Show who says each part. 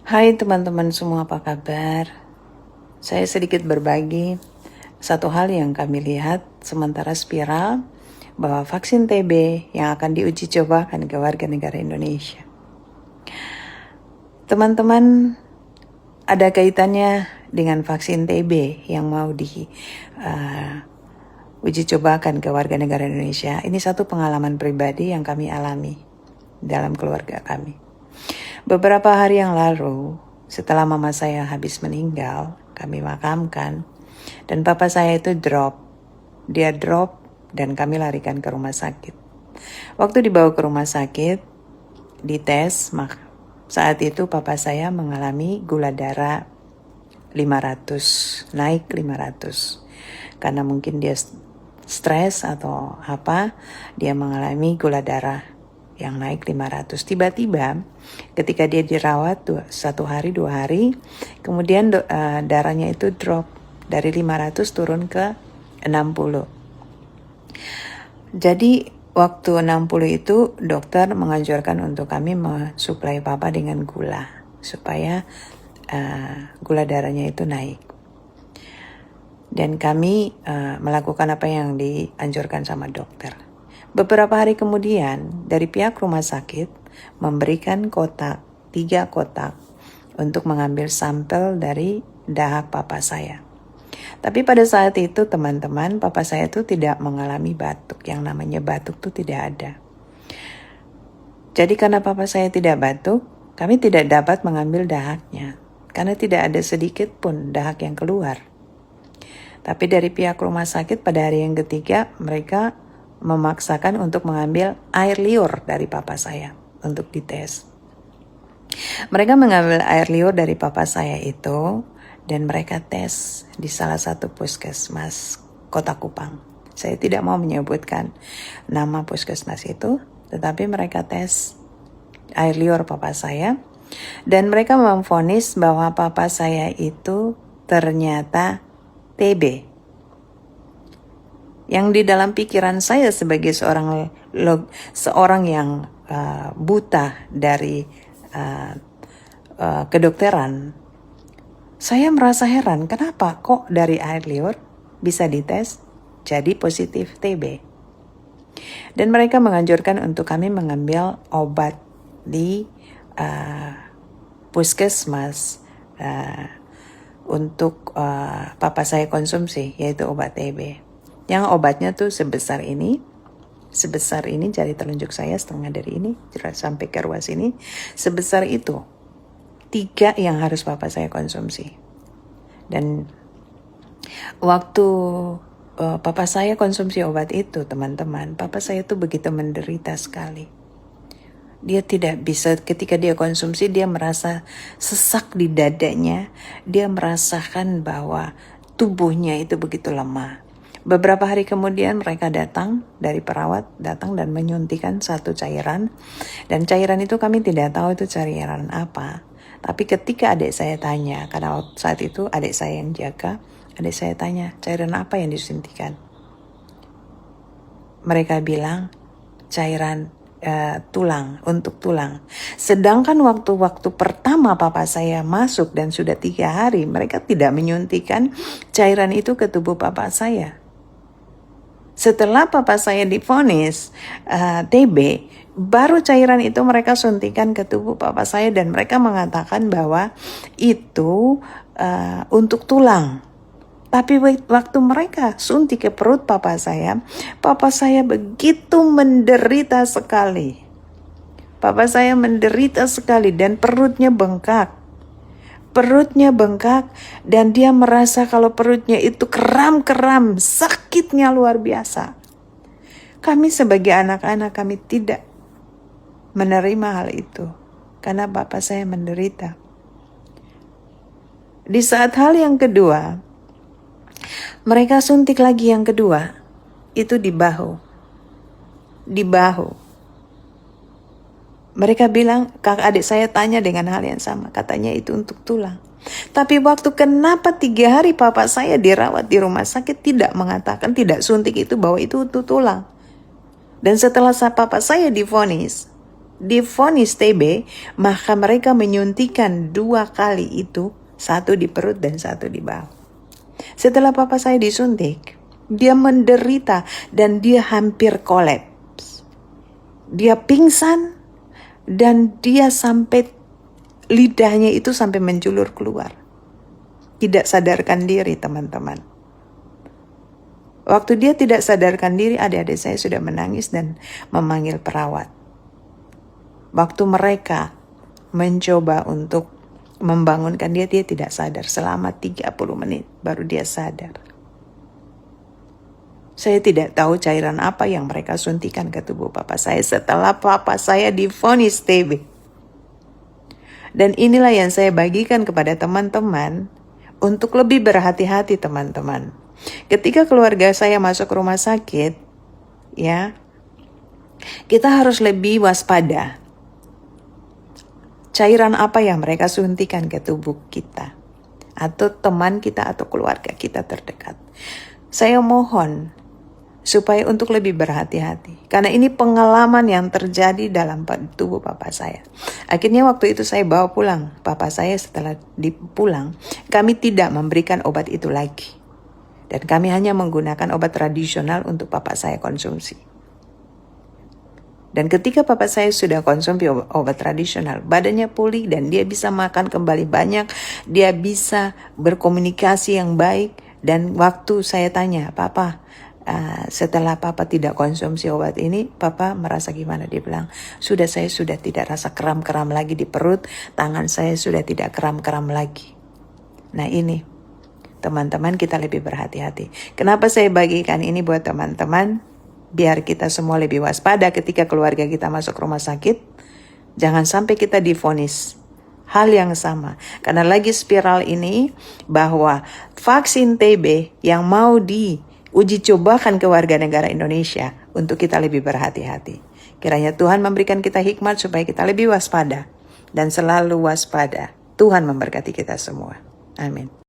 Speaker 1: Hai teman-teman semua, apa kabar? Saya sedikit berbagi satu hal yang kami lihat sementara spiral bahwa vaksin TB yang akan diuji cobakan ke warga negara Indonesia. Teman-teman, ada kaitannya dengan vaksin TB yang mau uji cobakan ke warga negara Indonesia. Ini satu pengalaman pribadi yang kami alami dalam keluarga kami. Beberapa hari yang lalu, setelah mama saya habis meninggal, kami makamkan, dan papa saya itu drop. Dia drop dan kami larikan ke rumah sakit. Waktu dibawa ke rumah sakit, dites, saat itu papa saya mengalami gula darah 500, naik 500. Karena mungkin dia stres atau apa, dia mengalami gula darah yang naik 500. Tiba-tiba ketika dia dirawat 1 hari 2 hari, kemudian darahnya itu drop dari 500 turun ke 60. Jadi waktu 60 itu dokter menganjurkan untuk kami mensuplai papa dengan gula supaya gula darahnya itu naik. Dan kami melakukan apa yang dianjurkan sama dokter. Beberapa hari kemudian, dari pihak rumah sakit memberikan 3 kotak untuk mengambil sampel dari dahak papa saya. Tapi pada saat itu teman-teman, papa saya itu tidak mengalami batuk. Yang namanya batuk itu tidak ada. Jadi karena papa saya tidak batuk, kami tidak dapat mengambil dahaknya. Karena tidak ada sedikit pun dahak yang keluar. Tapi dari pihak rumah sakit pada hari yang ketiga, mereka memaksakan untuk mengambil air liur dari papa saya untuk dites. Mereka mengambil air liur dari papa saya itu dan mereka tes di salah satu puskesmas Kota Kupang. Saya tidak mau menyebutkan nama puskesmas itu, tetapi mereka tes air liur papa saya dan mereka memvonis bahwa papa saya itu ternyata TB. Yang di dalam pikiran saya sebagai seorang yang buta dari kedokteran, saya merasa heran kenapa kok dari air liur bisa dites jadi positif TB. Dan mereka menganjurkan untuk kami mengambil obat di puskesmas untuk papa saya konsumsi, yaitu obat TB. Yang obatnya tuh sebesar ini jari telunjuk saya, setengah dari ini sampai ke ruas ini, sebesar itu 3 yang harus papa saya konsumsi. Dan waktu papa saya konsumsi obat itu, teman-teman, papa saya tuh begitu menderita sekali. Dia tidak bisa, ketika dia konsumsi dia merasa sesak di dadanya, dia merasakan bahwa tubuhnya itu begitu lemah. Beberapa hari kemudian mereka dari perawat datang dan menyuntikkan satu cairan. Dan cairan itu kami tidak tahu itu cairan apa. Tapi ketika adik saya tanya, karena saat itu adik saya yang jaga, adik saya tanya, cairan apa yang disuntikan? Mereka bilang, cairan tulang, untuk tulang. Sedangkan waktu pertama papa saya masuk dan sudah 3 hari, mereka tidak menyuntikkan cairan itu ke tubuh papa saya. Setelah papa saya divonis TB, baru cairan itu mereka suntikan ke tubuh papa saya dan mereka mengatakan bahwa itu untuk tulang. Tapi waktu mereka suntik ke perut papa saya begitu menderita sekali. Papa saya menderita sekali dan perutnya bengkak. Dan dia merasa kalau perutnya itu keram-keram, sakitnya luar biasa. Kami sebagai anak-anak kami tidak menerima hal itu karena bapak saya menderita. Di saat hal yang kedua, mereka suntik lagi yang kedua, itu di bahu. Mereka bilang, adik saya tanya dengan hal yang sama, katanya itu untuk tulang. Tapi waktu kenapa 3 hari papa saya dirawat di rumah sakit tidak mengatakan, tidak suntik itu bahwa itu untuk tulang. Dan setelah papa saya divonis, divonis TB, maka mereka menyuntikan 2 kali itu, 1 di perut dan 1 di bahu. Setelah papa saya disuntik, dia menderita dan dia hampir kolaps. Dia pingsan dan dia sampai lidahnya itu sampai menjulur keluar. Tidak sadarkan diri, teman-teman. Waktu dia tidak sadarkan diri, adik-adik saya sudah menangis dan memanggil perawat. Waktu mereka mencoba untuk membangunkan dia tidak sadar. Selama 30 menit baru dia sadar. Saya tidak tahu cairan apa yang mereka suntikan ke tubuh papa saya setelah papa saya divonis TB. Dan inilah yang saya bagikan kepada teman-teman untuk lebih berhati-hati, teman-teman. Ketika keluarga saya masuk rumah sakit, ya, kita harus lebih waspada. Cairan apa yang mereka suntikan ke tubuh kita, atau teman kita atau keluarga kita terdekat. Saya mohon supaya untuk lebih berhati-hati, karena ini pengalaman yang terjadi dalam tubuh papa saya. Akhirnya waktu itu saya bawa pulang papa saya. Setelah dipulang, kami tidak memberikan obat itu lagi, dan kami hanya menggunakan obat tradisional untuk papa saya konsumsi. Dan ketika papa saya sudah konsumsi obat tradisional, badannya pulih dan dia bisa makan kembali banyak, dia bisa berkomunikasi yang baik. Dan waktu saya tanya, papa, setelah papa tidak konsumsi obat ini, papa merasa gimana? Dia bilang, saya sudah tidak rasa kram-kram lagi di perut, tangan saya sudah tidak kram-kram lagi. Nah ini, teman-teman, kita lebih berhati-hati. Kenapa saya bagikan ini buat teman-teman? Biar kita semua lebih waspada ketika keluarga kita masuk rumah sakit. Jangan sampai kita divonis hal yang sama. Karena lagi spiral ini bahwa vaksin TB yang mau diuji cobakan ke warga negara Indonesia, untuk kita lebih berhati-hati. Kiranya Tuhan memberikan kita hikmat supaya kita lebih waspada dan selalu waspada. Tuhan memberkati kita semua. Amin.